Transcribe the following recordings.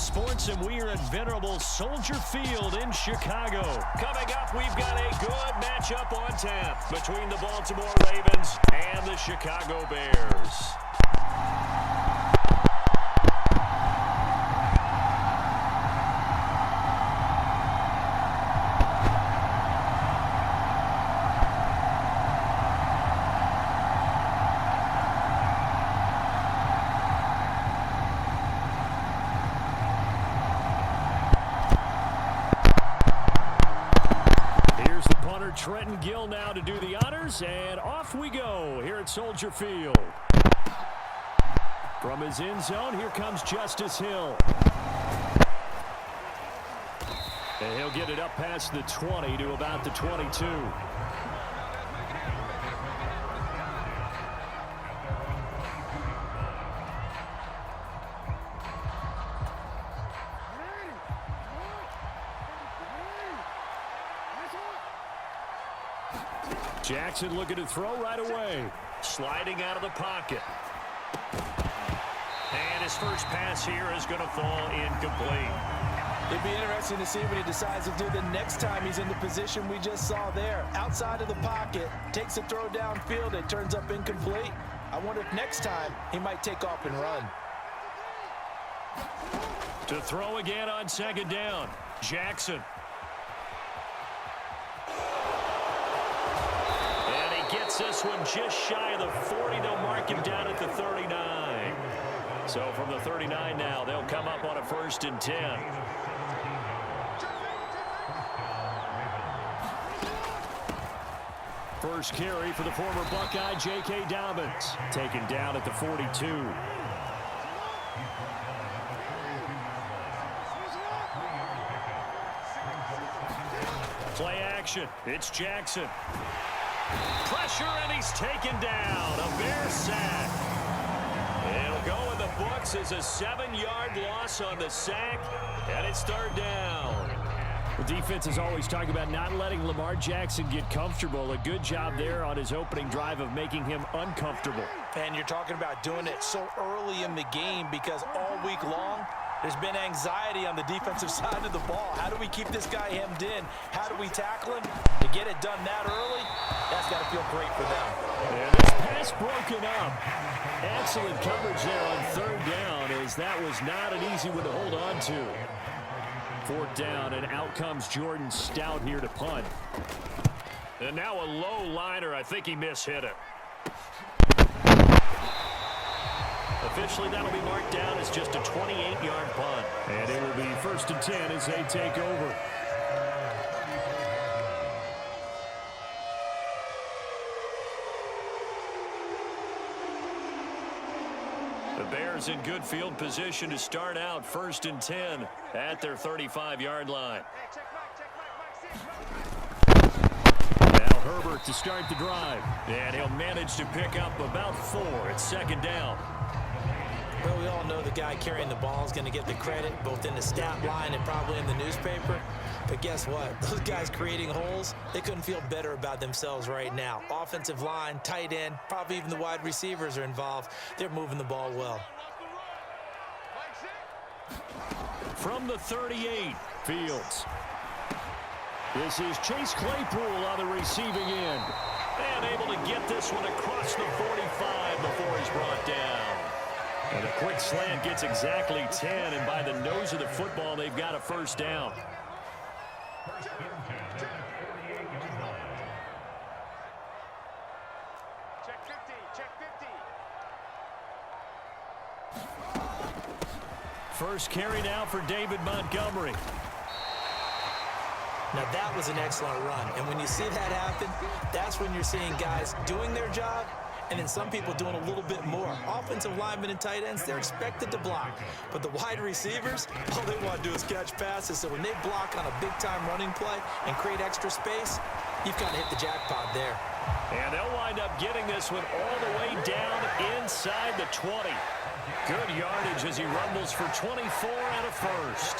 Sports, and we are at venerable Soldier Field in Chicago. Coming up, we've got a good matchup on tap between the Baltimore Ravens and the Chicago Bears. Trenton Gill now to do the honors, and off we go here at Soldier Field. From his end zone, here comes Justice Hill. And he'll get it up past the 20 to about the 22. Jackson looking to throw right away. Sliding out of the pocket. And his first pass here is going to fall incomplete. It'd be interesting to see what he decides to do the next time he's in the position we just saw there. Outside of the pocket, takes a throw downfield, it turns up incomplete. I wonder if next time he might take off and run. To throw again on second down, Jackson. Gets this one just shy of the 40. They'll mark him down at the 39. So from the 39 now, they'll come up on a 1st and 10. First carry for the former Buckeye, J.K. Dobbins. Taken down at the 42. Play action. It's Jackson. Pressure, and he's taken down. A Bear sack. It'll go in the books as a 7-yard loss on the sack, and it's 3rd down. The defense is always talking about not letting Lamar Jackson get comfortable. A good job there on his opening drive of making him uncomfortable. And you're talking about doing it so early in the game because all week long, there's been anxiety on the defensive side of the ball. How do we keep this guy hemmed in? How do we tackle him? To get it done that early, that's got to feel great for them. And this pass broken up. Excellent coverage there on 3rd down, as that was not an easy one to hold on to. 4th down, and out comes Jordan Stout here to punt. And now a low liner. I think he mishit it. Officially, that'll be marked down as just a 28-yard punt. And it will be 1st and 10 as they take over. The Bears in good field position to start out 1st and 10 at their 35-yard line. Now Herbert to start the drive. And he'll manage to pick up about 4 at 2nd down. Well, we all know the guy carrying the ball is going to get the credit, both in the stat line and probably in the newspaper. But guess what? Those guys creating holes, they couldn't feel better about themselves right now. Offensive line, tight end, probably even the wide receivers are involved. They're moving the ball well. From the 38, Fields. This is Chase Claypool on the receiving end. And able to get this one across the 45 before he's brought down. And a quick slant gets exactly 10, and by the nose of the football, they've got a 1st down. Check 50, check 50. First carry now for David Montgomery. Now that was an excellent run, and when you see that happen, that's when you're seeing guys doing their job, and then some people doing a little bit more. Offensive linemen and tight ends, they're expected to block. But the wide receivers, all they want to do is catch passes. So when they block on a big-time running play and create extra space, you've kind of hit the jackpot there. And they'll wind up getting this one all the way down inside the 20. Good yardage as he rumbles for 24 and a 1st.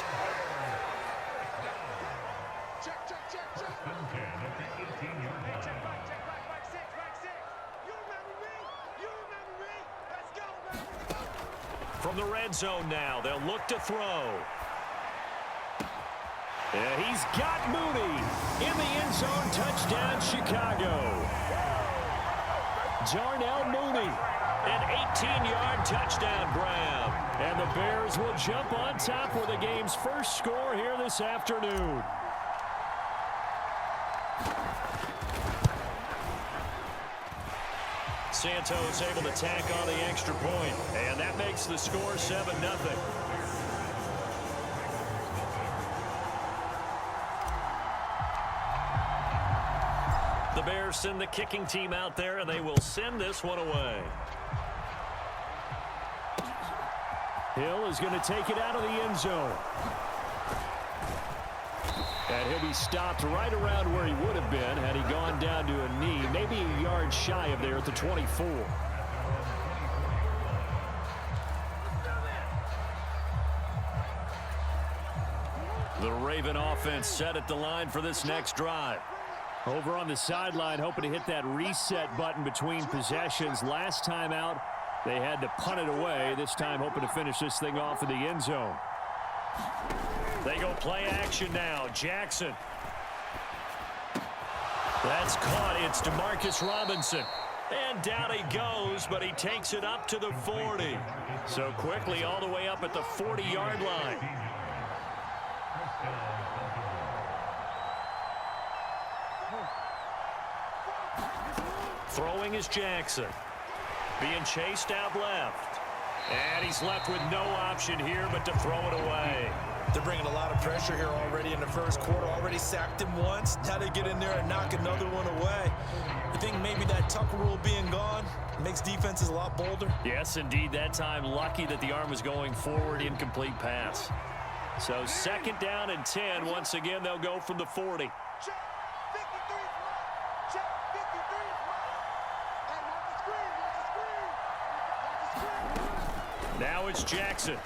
From the red zone now, they'll look to throw. Yeah, he's got Mooney in the end zone. Touchdown, Chicago. Darnell Mooney, an 18-yard touchdown grab. And the Bears will jump on top with the game's first score here this afternoon. Santos able to tack on the extra point, and that makes the score 7-0. The Bears send the kicking team out there, and they will send this one away. Hill is going to take it out of the end zone. And he'll be stopped right around where he would have been had he gone down to a knee, maybe a yard shy of there at the 24. The Raven offense set at the line for this next drive. Over on the sideline, hoping to hit that reset button between possessions. Last time out, they had to punt it away. This time hoping to finish this thing off in the end zone. They go play action now. Jackson. That's caught. It's DeMarcus Robinson. And down he goes, but he takes it up to the 40. So quickly all the way up at the 40-yard line. Throwing is Jackson. Being chased out left. And he's left with no option here but to throw it away. They're bringing a lot of pressure here already in the first quarter. Already sacked him once. Now they get in there and knock another one away. I think maybe that Tucker rule being gone makes defenses a lot bolder. Yes, indeed. That time lucky that the arm was going forward. Incomplete pass. So second down and 10. Once again, they'll go from the 40. Now it's Jackson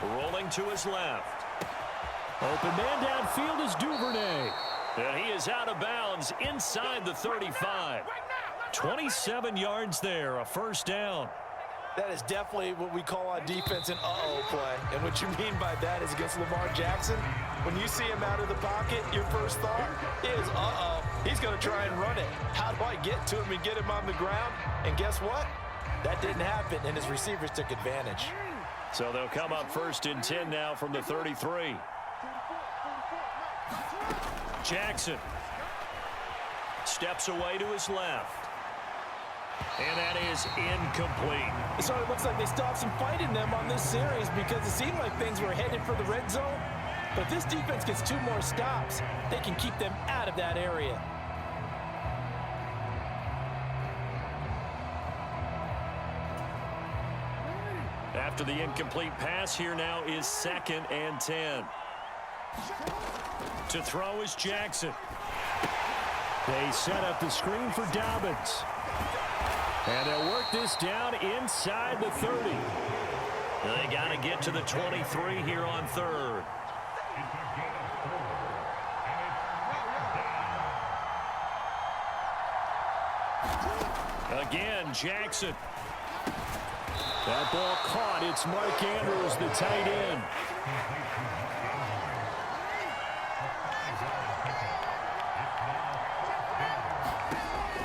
rolling to his left. Open man downfield is Duvernay. And he is out of bounds inside the 35. 27 yards there, a first down. That is definitely what we call on defense an uh-oh play. And what you mean by that is against Lamar Jackson, when you see him out of the pocket, your first thought is, uh-oh, he's going to try and run it. How do I get to him and get him on the ground? And guess what? That didn't happen, and his receivers took advantage. So they'll come up first and 10 now from the 33. Jackson steps away to his left. And that is incomplete. So it looks like they stopped some fight in them on this series because it seemed like things were headed for the red zone. But if this defense gets 2 more stops, they can keep them out of that area. After the incomplete pass, here now is second and 10. To throw is Jackson. They set up the screen for Dobbins. And they'll work this down inside the 30. They got to get to the 23 here on third. Again, Jackson. That ball caught. It's Mark Andrews, the tight end.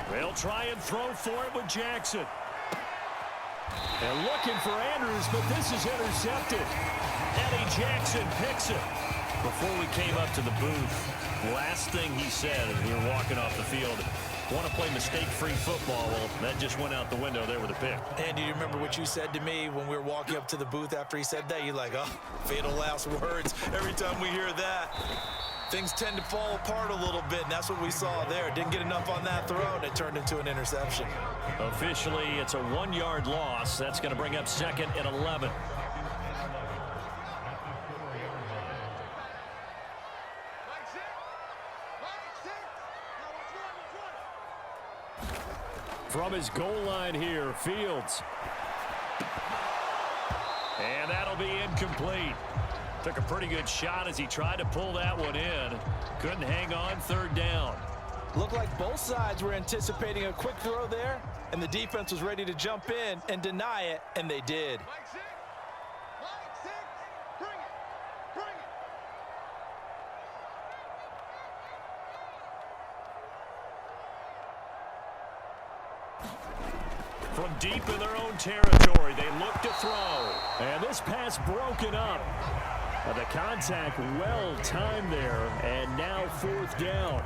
They'll try and throw for it with Jackson. And looking for Andrews, but this is intercepted. Eddie Jackson picks it. Before we came up to the booth, last thing he said as we were walking off the field, want to play mistake-free football. Well, that just went out the window there with a pick. And do you remember what you said to me when we were walking up to the booth after he said that? You're like, oh, fatal last words. Every time we hear that, things tend to fall apart a little bit, and that's what we saw there. Didn't get enough on that throw, and it turned into an interception. Officially, it's a 1-yard loss. That's going to bring up second and 11. From his goal line here, Fields. And that'll be incomplete. Took a pretty good shot as he tried to pull that one in. Couldn't hang on, third down. Looked like both sides were anticipating a quick throw there, and the defense was ready to jump in and deny it, and they did. From deep in their own territory, they look to throw. And this pass broken up. The contact well timed there, and now 4th down.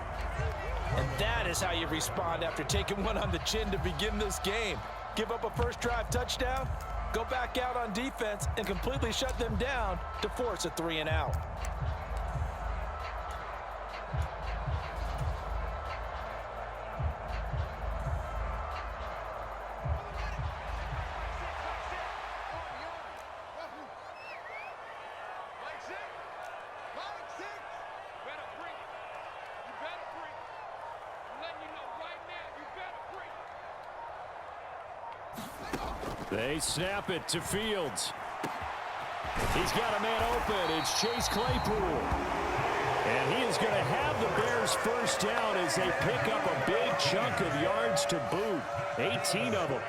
And that is how you respond after taking one on the chin to begin this game. Give up a first drive touchdown, go back out on defense, and completely shut them down to force a 3-and-out. They snap it to Fields. He's got a man open. It's Chase Claypool. And he is going to have the Bears first down as they pick up a big chunk of yards to boot. 18 of them.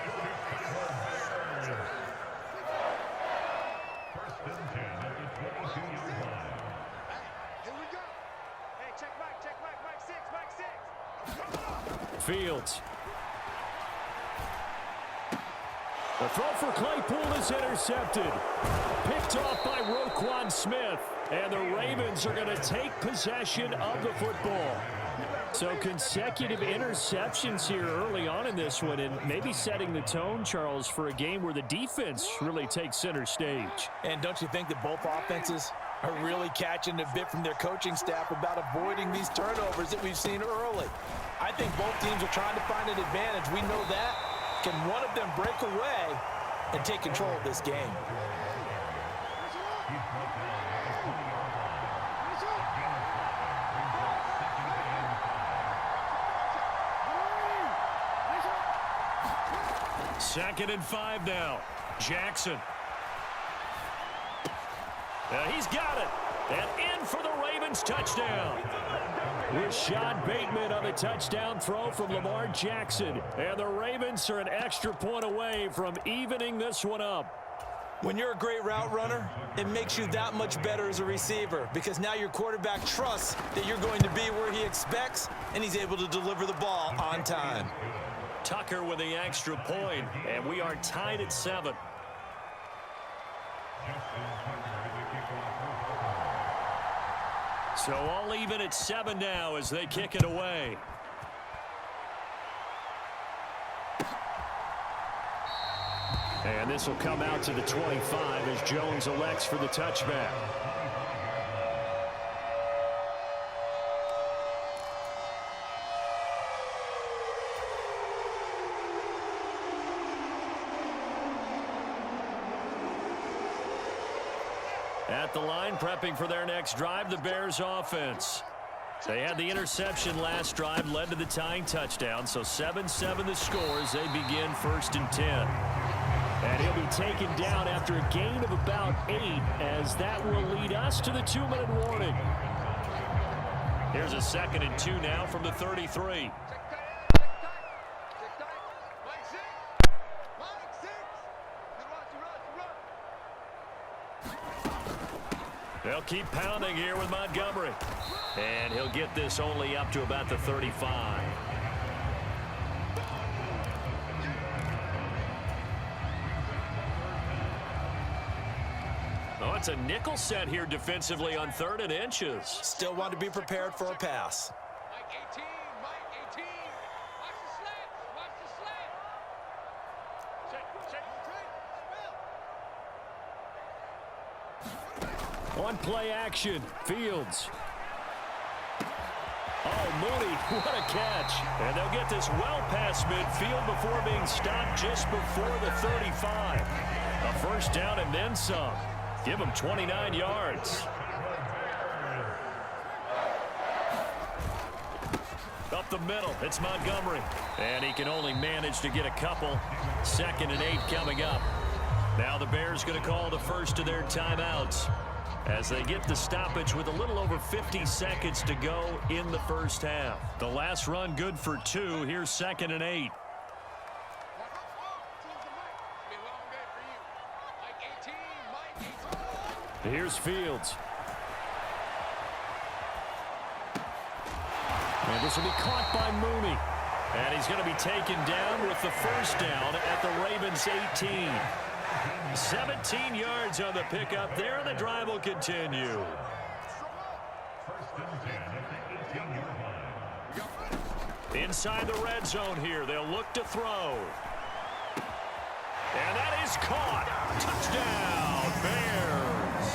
Fields. The throw for Claypool is intercepted. Picked off by Roquan Smith. And the Ravens are going to take possession of the football. So consecutive interceptions here early on in this one, and maybe setting the tone, Charles, for a game where the defense really takes center stage. And don't you think that both offenses are really catching a bit from their coaching staff about avoiding these turnovers that we've seen early? I think both teams are trying to find an advantage. We know that. Can one of them break away and take control of this game? Second and 5 now. Jackson. He's got it. And in for the Ravens touchdown. Rashad Bateman on the touchdown throw from Lamar Jackson. And the Ravens are an extra point away from evening this one up. When you're a great route runner, it makes you that much better as a receiver because now your quarterback trusts that you're going to be where he expects and he's able to deliver the ball on time. Tucker with the extra point, and we are tied at 7. So all even at 7 now as they kick it away. And this will come out to the 25 as Jones elects for the touchback. At the line, prepping for their next drive, the Bears offense. They had the interception last drive, led to the tying touchdown, so 7-7 the score as they begin 1st and 10. And he'll be taken down after a gain of about 8, as that will lead us to the 2-minute warning. Here's a 2nd and 2 now from the 33. They'll keep pounding here with Montgomery. And he'll get this only up to about the 35. Oh, it's a nickel set here defensively on 3rd and inches. Still want to be prepared for a pass. Mike 18, Mike 18. Watch the slant, watch the slant. On play action, Fields. Oh, Mooney, what a catch. And they'll get this well past midfield before being stopped just before the 35. A first down and then some. Give him 29 yards. Up the middle, it's Montgomery. And he can only manage to get a couple. 2nd and 8 coming up. Now the Bears going to call the first of their timeouts as they get the stoppage with a little over 50 seconds to go in the first half. The last run good for 2. Here's 2nd and 8. Here's Fields. And this will be caught by Mooney. And he's going to be taken down with the first down at the Ravens' 18. 17 yards on the pickup there, and the drive will continue. Inside the red zone here, they'll look to throw. And that is caught. Touchdown, Bears.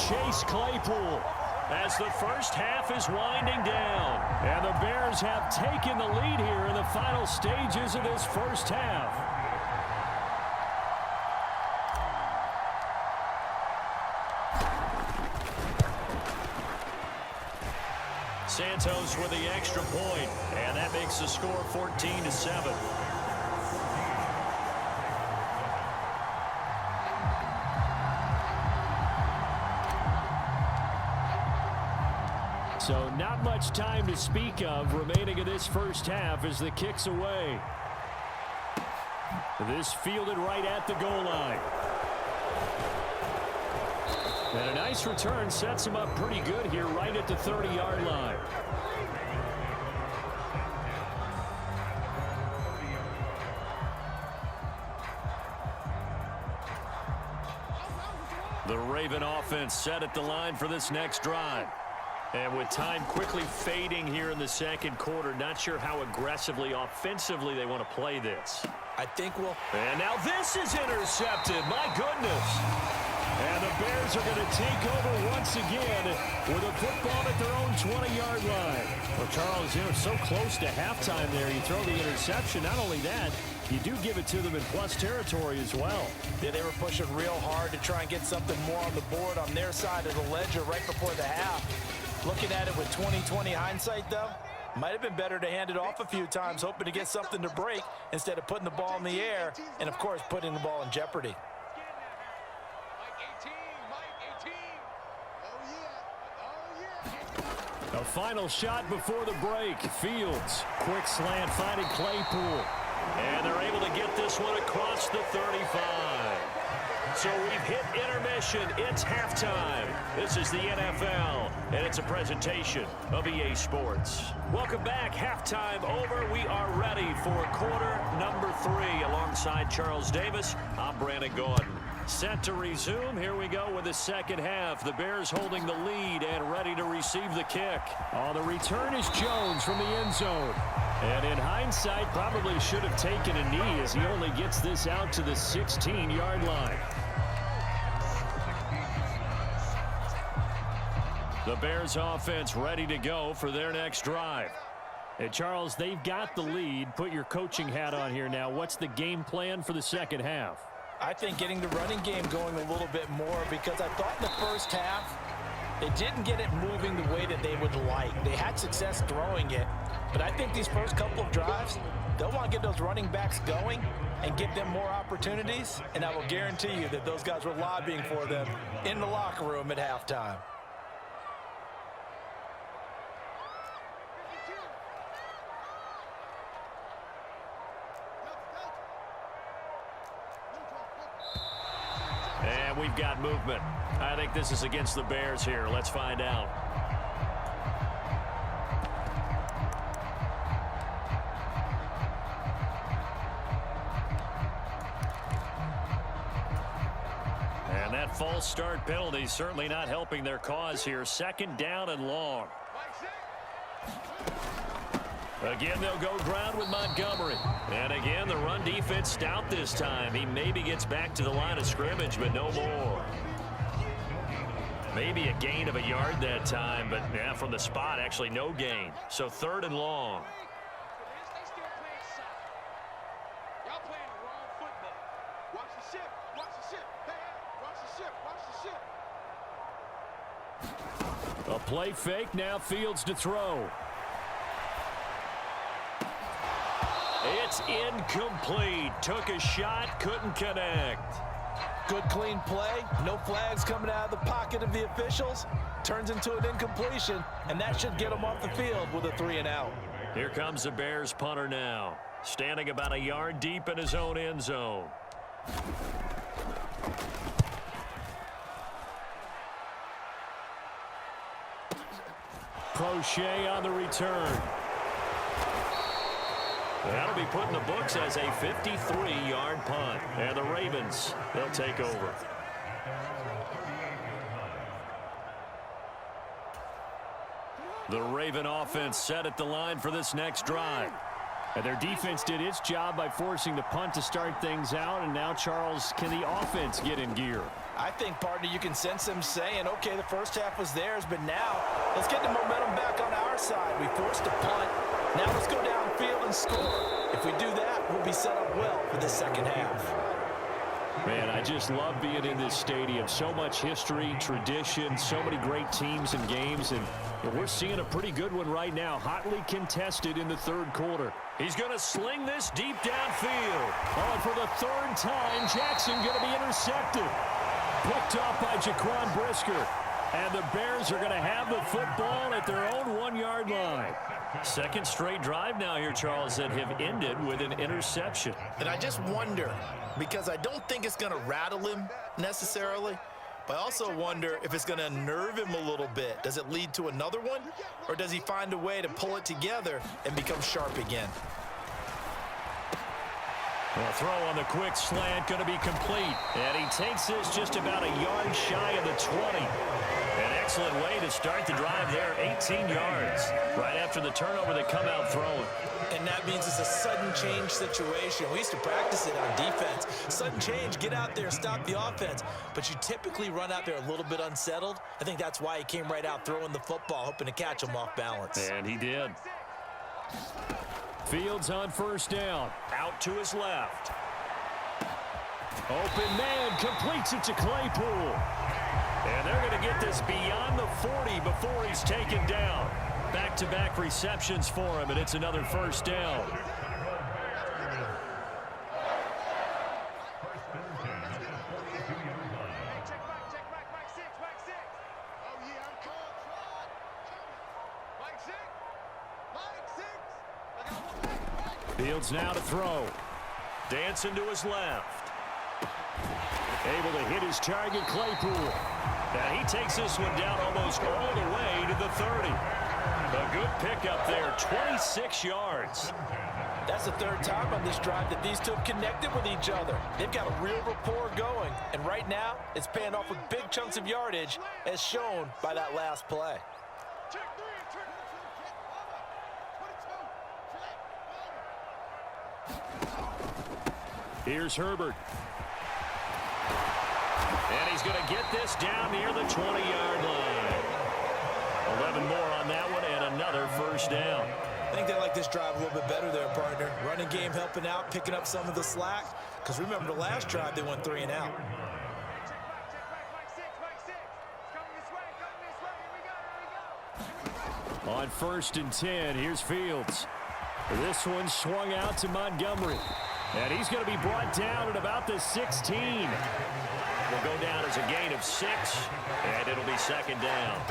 Chase Claypool as the first half is winding down. And the Bears have taken the lead here in the final stages of this first half. Santos with the extra point, and that makes the score 14-7. So not much time to speak of remaining in this first half as the kick's away. This fielded right at the goal line. And a nice return sets him up pretty good here right at the 30-yard line. The Raven offense set at the line for this next drive. And with time quickly fading here in the second quarter, not sure how aggressively, offensively they want to play this. I think we'll... And now this is intercepted. My goodness. And the Bears are going to take over once again with a football at their own 20-yard line. Well, Charles, you know, so close to halftime there. You throw the interception. Not only that, you do give it to them in plus territory as well. Yeah, they were pushing real hard to try and get something more on the board on their side of the ledger right before the half. Looking at it with 20/20 hindsight, though, might have been better to hand it off a few times, hoping to get something to break instead of putting the ball in the air and, of course, putting the ball in jeopardy. A final shot before the break. Fields, quick slant, finding Claypool. And they're able to get this one across the 35. So we've hit intermission. It's halftime. This is the NFL, and it's a presentation of EA Sports. Welcome back. Halftime over. We are ready for quarter number 3. Alongside Charles Davis, I'm Brandon Gordon. Set to resume. Here we go with the second half. The Bears holding the lead and ready to receive the kick. On the return is Jones from the end zone. And in hindsight, probably should have taken a knee as he only gets this out to the 16-yard line. The Bears offense ready to go for their next drive. And Charles, they've got the lead. Put your coaching hat on here now. What's the game plan for the second half? I think getting the running game going a little bit more, because I thought in the first half they didn't get it moving the way that they would like. They had success throwing it, but I think these first couple of drives, they'll want to get those running backs going and give them more opportunities, and I will guarantee you that those guys were lobbying for them in the locker room at halftime. And we've got movement. I think this is against the Bears here. Let's find out. And that false start penalty certainly not helping their cause here. Second down and long. Again, they'll go ground with Montgomery. And again, the run defense stout this time. He maybe gets back to the line of scrimmage, but no more. Maybe a gain of a yard that time, but yeah, from the spot, actually no gain. So third and long. A play fake, now Fields to throw. It's incomplete. Took a shot, couldn't connect. Good clean play. No flags coming out of the pocket of the officials. Turns into an incompletion, and that should get them off the field with a 3-and-out. Here comes the Bears punter now. Standing about a yard deep in his own end zone. Crochet on the return. That'll be put in the books as a 53-yard punt. And the Ravens, they'll take over. The Raven offense set at the line for this next drive. And their defense did its job by forcing the punt to start things out. And now, Charles, can the offense get in gear? I think, partner, you can sense them saying, okay, the first half was theirs, but now let's get the momentum back on our side. We forced a punt. Now let's go downfield and score. If we do that, we'll be set up well for the second half. Man, I just love being in this stadium. So much history, tradition, so many great teams and games, and we're seeing a pretty good one right now. Hotly contested in the third quarter. He's going to sling this deep downfield. Oh, and for the third time, Jackson going to be intercepted. Picked off by Jaquan Brisker. And the Bears are going to have the football at their own 1-yard line. Second straight drive now here, Charles, that have ended with an interception. And I just wonder, because I don't think it's going to rattle him necessarily, but I also wonder if it's going to unnerve him a little bit. Does it lead to another one, or does he find a way to pull it together and become sharp again? A throw on the quick slant going to be complete. And he takes this just about a yard shy of the 20. An excellent way to start the drive there, 18 yards. Right after the turnover, they come out throwing. And that means it's a sudden change situation. We used to practice it on defense. Sudden change, get out there, stop the offense. But you typically run out there a little bit unsettled. I think that's why he came right out throwing the football, hoping to catch him off balance. And he did. Fields on first down. Out to his left. Open man completes it to Claypool. And they're going to get this beyond the 40 before he's taken down. Back-to-back receptions for him, and it's another first down. Fields now to throw. Dancing to his left. Able to hit his target, Claypool. And he takes this one down almost all the way to the 30. A good pickup there, 26 yards. That's the third time on this drive that these two have connected with each other. They've got a real rapport going. And right now, it's paying off with big chunks of yardage, as shown by that last play. Here's Herbert. And he's going to get this down near the 20-yard line. 11 more on that one and another first down. I think they like this drive a little bit better there, partner. Running game helping out, picking up some of the slack. Because remember, the last drive, they went 3 and out. On 1st and 10, here's Fields. This one swung out to Montgomery. And he's going to be brought down at about the 16. Will go down as a gain of 6, and it'll be second down.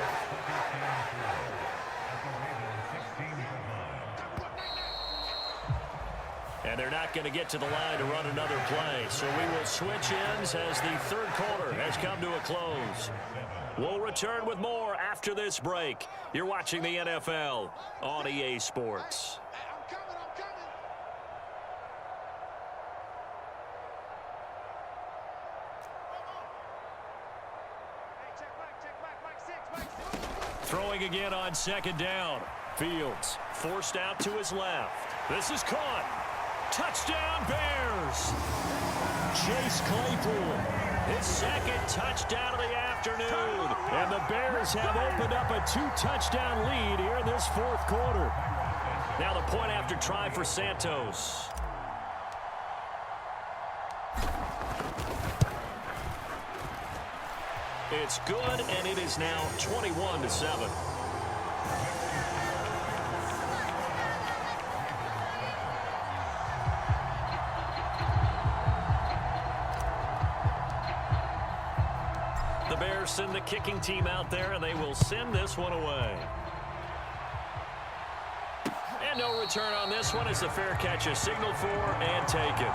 And they're not going to get to the line to run another play. So we will switch ends as the third quarter has come to a close. We'll return with more after this break. You're watching the NFL on EA Sports. Throwing again on second down. Fields forced out to his left. This is caught. Touchdown, Bears. Chase Claypool, his second touchdown of the afternoon. And the Bears have opened up a 2-touchdown lead here in this fourth quarter. Now the point after try for Santos. It's good, and it is now 21-7. The Bears send the kicking team out there, and they will send this one away. And no return on this one as the fair catch is signaled for and taken.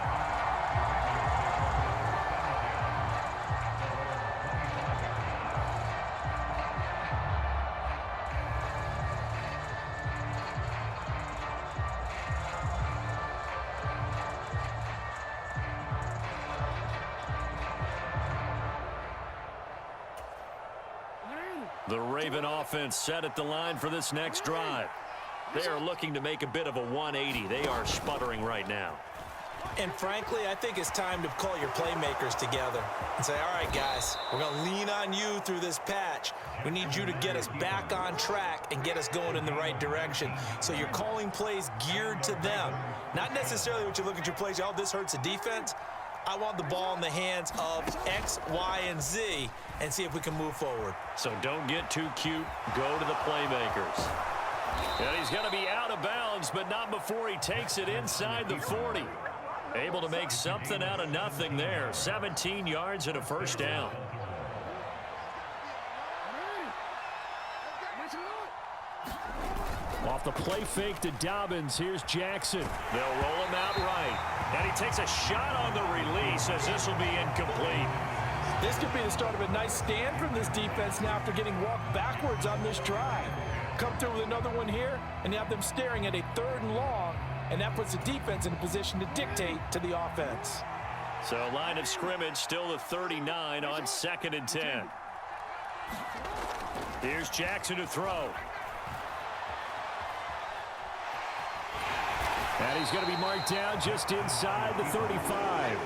The Raven offense set at the line for this next drive. They are looking to make a bit of a 180. They are sputtering right now. And frankly, I think it's time to call your playmakers together and say, all right, guys, we're going to lean on you through this patch. We need you to get us back on track and get us going in the right direction. So you're calling plays geared to them. Not necessarily what you look at your plays, oh, this hurts the defense. I want the ball in the hands of X, Y, and Z and see if we can move forward. So don't get too cute. Go to the playmakers. And he's going to be out of bounds, but not before he takes it inside the 40. Able to make something out of nothing there. 17 yards and a first down. Off the play fake to Dobbins. Here's Jackson. They'll roll him out right. And he takes a shot on the release as this will be incomplete. This could be the start of a nice stand from this defense now after getting walked backwards on this drive. Come through with another one here, and you have them staring at a 3rd and long, and that puts the defense in a position to dictate to the offense. So line of scrimmage still the 39 on 2nd and 10. Here's Jackson to throw. And he's going to be marked down just inside the 35.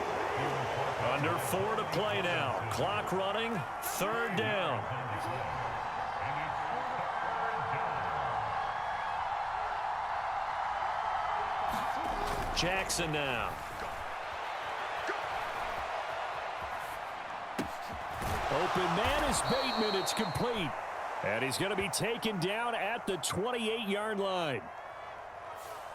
Under 4 to play now. Clock running. 3rd down. Jackson now. Open man is Bateman. It's complete. And he's going to be taken down at the 28-yard line.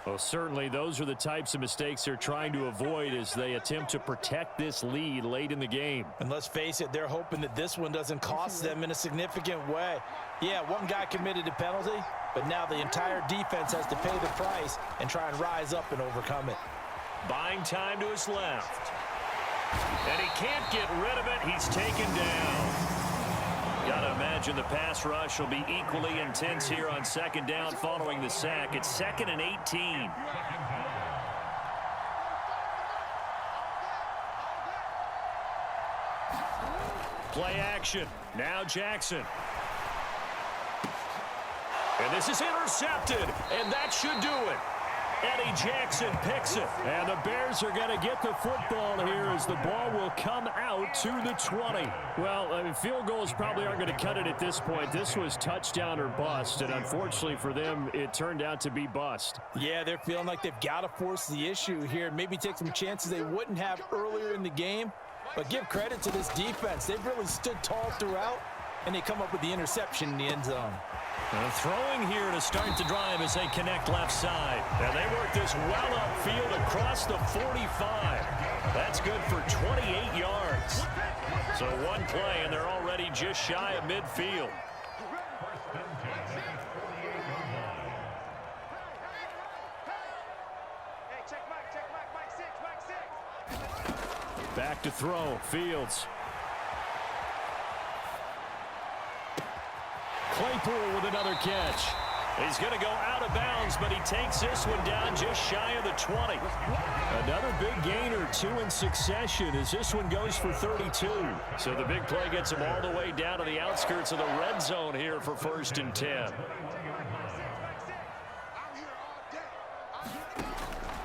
Well, certainly those are the types of mistakes they're trying to avoid as they attempt to protect this lead late in the game. And let's face it, they're hoping that this one doesn't cost them in a significant way. Yeah, one guy committed a penalty, but now the entire defense has to pay the price and try and rise up and overcome it. Buying time to his left. And he can't get rid of it. He's taken down. Gotta imagine the pass rush will be equally intense here on 2nd down following the sack. It's 2nd and 18. Play action. Now Jackson. And this is intercepted. And that should do it. Eddie Jackson picks it. And the Bears are going to get the football here as the ball will come out to the 20. Well, I mean, field goals probably aren't going to cut it at this point. This was touchdown or bust, and unfortunately for them, it turned out to be bust. Yeah, they're feeling like they've got to force the issue here, maybe take some chances they wouldn't have earlier in the game. But give credit to this defense. They've really stood tall throughout, and they come up with the interception in the end zone. Throwing here to start the drive as they connect left side. And they work this well upfield across the 45. That's good for 28 yards. So one play, and they're already just shy of midfield. Back to throw. Fields. Claypool with another catch. He's going to go out of bounds, but he takes this one down just shy of the 20. Another big gain or 2 in succession as this one goes for 32. So the big play gets him all the way down to the outskirts of the red zone here for 1st and 10.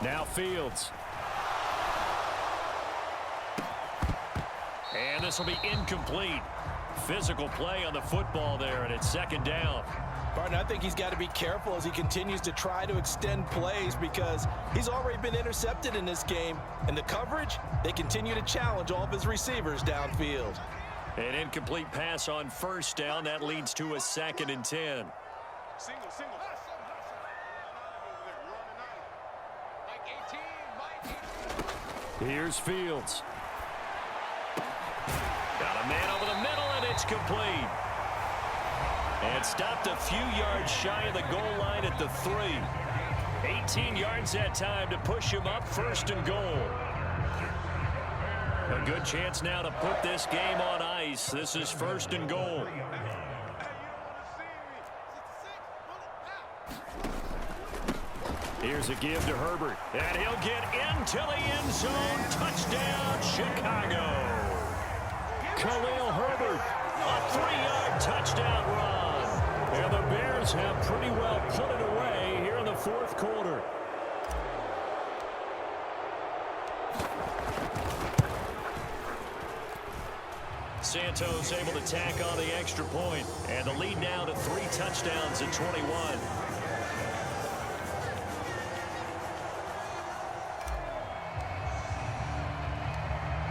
Now Fields. And this will be incomplete. Physical play on the football there, and it's 2nd down. Barton, I think he's got to be careful as he continues to try to extend plays because he's already been intercepted in this game. And the coverage, they continue to challenge all of his receivers downfield. An incomplete pass on 1st down. That leads to a 2nd and 10. Single. Here's Fields. Got a man over the middle, and it's complete. And stopped a few yards shy of the goal line at the 3. 18 yards that time to push him up 1st and goal. A good chance now to put this game on ice. This is 1st and goal. Here's a give to Herbert. And he'll get into the end zone. Touchdown, Chicago. Kahlil Herbert, a 3-yard touchdown run. And the Bears have pretty well put it away here in the fourth quarter. Santos able to tack on the extra point, and the lead now to 3 touchdowns at 21.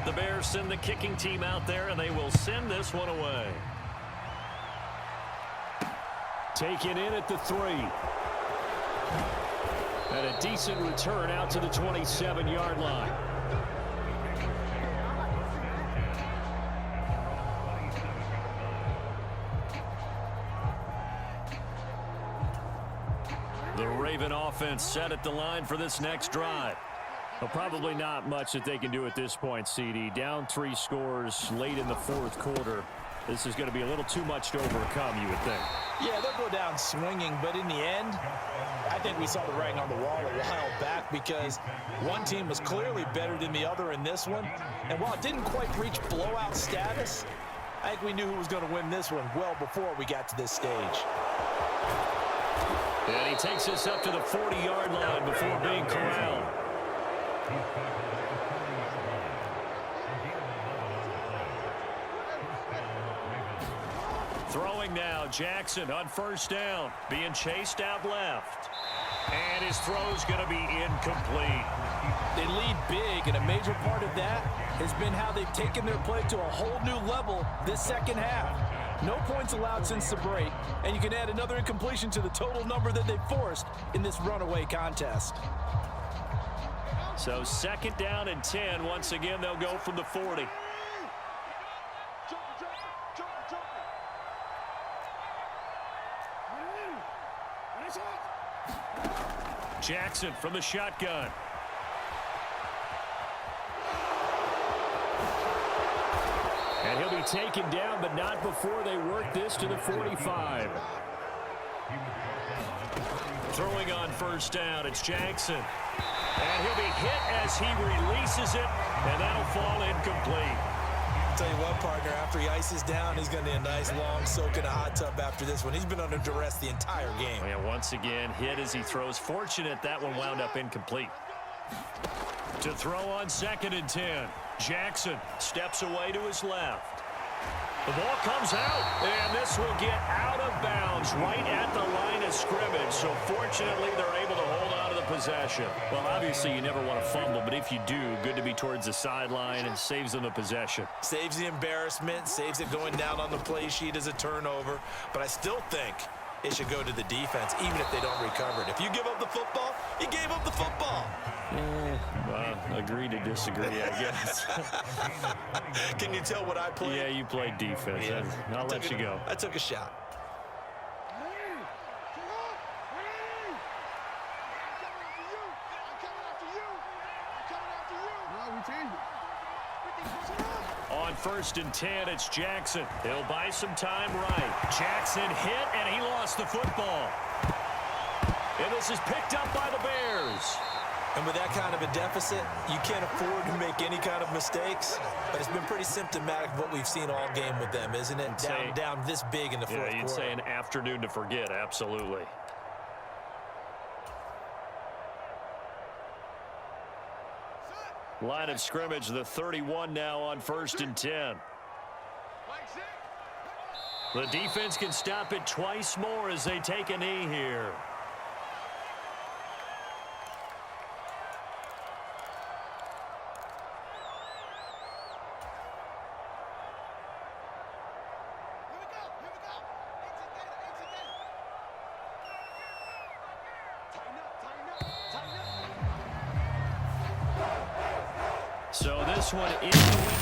The Bears send the kicking team out there, and they will send this one away. Taken in at the 3. And a decent return out to the 27-yard line. The Raven offense set at the line for this next drive. Well, probably not much that they can do at this point, CD. Down 3 scores late in the fourth quarter. This is going to be a little too much to overcome, you would think. Yeah, they'll go down swinging, but in the end, I think we saw the writing on the wall a while back because one team was clearly better than the other in this one. And while it didn't quite reach blowout status, I think we knew who was going to win this one well before we got to this stage. And he takes us up to the 40-yard line before being corralled. Throwing now, Jackson on first down, being chased out left. And his throw's going to be incomplete. They lead big, and a major part of that has been how they've taken their play to a whole new level this second half. No points allowed since the break, and you can add another incompletion to the total number that they forced in this runaway contest. So 2nd down and 10. Once again, they'll go from the 40. Jackson from the shotgun. And he'll be taken down, but not before they work this to the 45. Throwing on first down, it's Jackson. And he'll be hit as he releases it, and that'll fall incomplete. I'll tell you what, partner, after he ices down, he's going to need a nice long soak in a hot tub after this one. He's been under duress the entire game. And once again, hit as he throws. Fortunate that one wound up incomplete. To throw on 2nd and 10. Jackson steps away to his left. The ball comes out, and this will get out of bounds right at the line of scrimmage. So fortunately, they're able to hold on to the possession. Well, obviously, you never want to fumble, but if you do, good to be towards the sideline and saves them the possession. Saves the embarrassment, saves it going down on the play sheet as a turnover. But I still think it should go to the defense, even if they don't recover it. If you give up the football, you gave up the football. Agree to disagree, I guess. Can you tell what I played? Yeah, you played defense. Yeah. I'll let you go. I took a shot. On 1st and 10, it's Jackson. He'll buy some time right. Jackson hit, and he lost the football. And this is picked up by the Bears. And with that kind of a deficit, you can't afford to make any kind of mistakes. But it's been pretty symptomatic of what we've seen all game with them, isn't it? Down this big in the fourth quarter. Yeah, you'd say an afternoon to forget, absolutely. Line of scrimmage, the 31 now on 1st and 10. The defense can stop it twice more as they take a knee here. So this one is the win.